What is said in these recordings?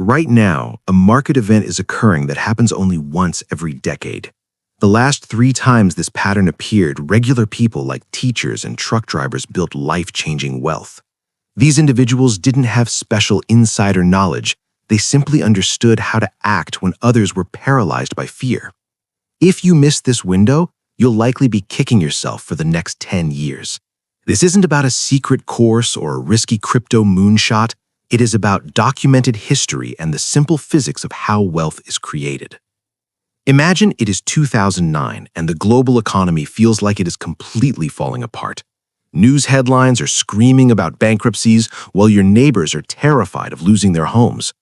Right now, a market event is occurring that happens only once every decade. The last 3 times this pattern appeared, regular people like teachers and truck drivers built life-changing wealth. These individuals didn't have special insider knowledge. They simply understood how to act when others were paralyzed by fear. If you miss this window, you'll likely be kicking yourself for the next 10 years. This isn't about a secret course or a risky crypto moonshot. It is about documented history and the simple physics of how wealth is created. Imagine it is 2009 and the global economy feels like it is completely falling apart. News headlines are screaming about bankruptcies while your neighbors are terrified of losing their homes.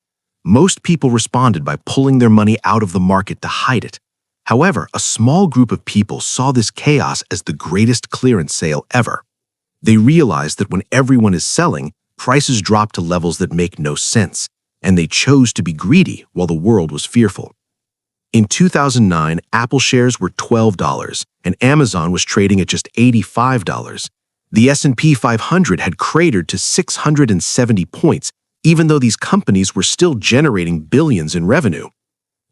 Most people responded by pulling their money out of the market to hide it. However, a small group of people saw this chaos as the greatest clearance sale ever. They realized that when everyone is selling, prices drop to levels that make no sense, and they chose to be greedy while the world was fearful. In 2009, Apple shares were $12, and Amazon was trading at just $85. The S&P 500 had cratered to 670 points, even though these companies were still generating billions in revenue.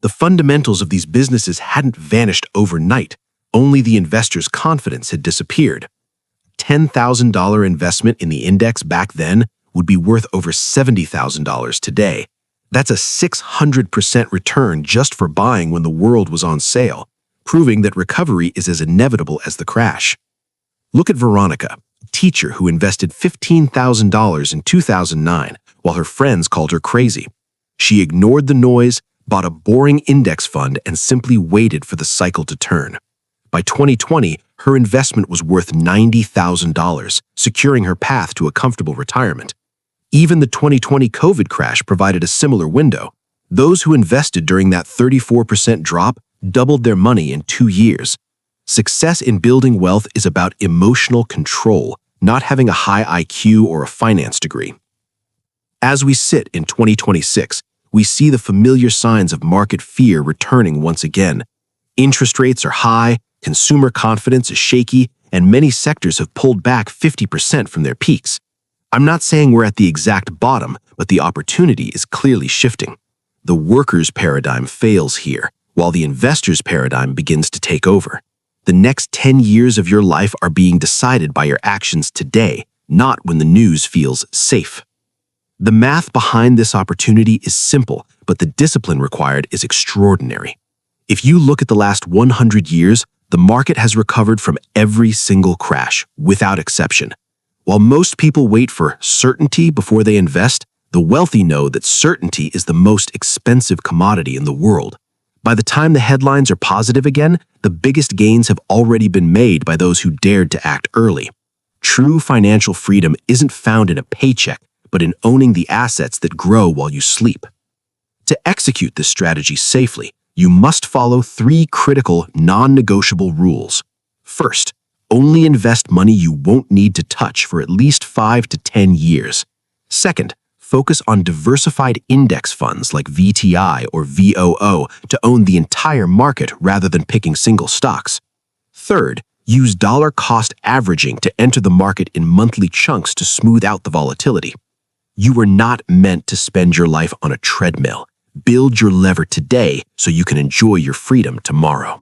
The fundamentals of these businesses hadn't vanished overnight, only the investors' confidence had disappeared. A $10,000 investment in the index back then would be worth over $70,000 today. That's a 600% return just for buying when the world was on sale, proving that recovery is as inevitable as the crash. Look at Veronica, a teacher who invested $15,000 in 2009 while her friends called her crazy. She ignored the noise, bought a boring index fund, and simply waited for the cycle to turn. By 2020, her investment was worth $90,000, securing her path to a comfortable retirement. Even the 2020 COVID crash provided a similar window. Those who invested during that 34% drop doubled their money in 2 years. Success in building wealth is about emotional control, not having a high IQ or a finance degree. As we sit in 2026, we see the familiar signs of market fear returning once again. Interest rates are high, consumer confidence is shaky, and many sectors have pulled back 50% from their peaks. I'm not saying we're at the exact bottom, but the opportunity is clearly shifting. The worker's paradigm fails here, while the investor's paradigm begins to take over. The next 10 years of your life are being decided by your actions today, not when the news feels safe. The math behind this opportunity is simple, but the discipline required is extraordinary. If you look at the last 100 years, the market has recovered from every single crash, without exception. While most people wait for certainty before they invest, the wealthy know that certainty is the most expensive commodity in the world. By the time the headlines are positive again, the biggest gains have already been made by those who dared to act early. True financial freedom isn't found in a paycheck, but in owning the assets that grow while you sleep. To execute this strategy safely, you must follow 3 critical, non-negotiable rules. First, only invest money you won't need to touch for at least 5 to 10 years. Second, focus on diversified index funds like VTI or VOO to own the entire market rather than picking single stocks. Third, use dollar-cost averaging to enter the market in monthly chunks to smooth out the volatility. You are not meant to spend your life on a treadmill. Build your lever today so you can enjoy your freedom tomorrow.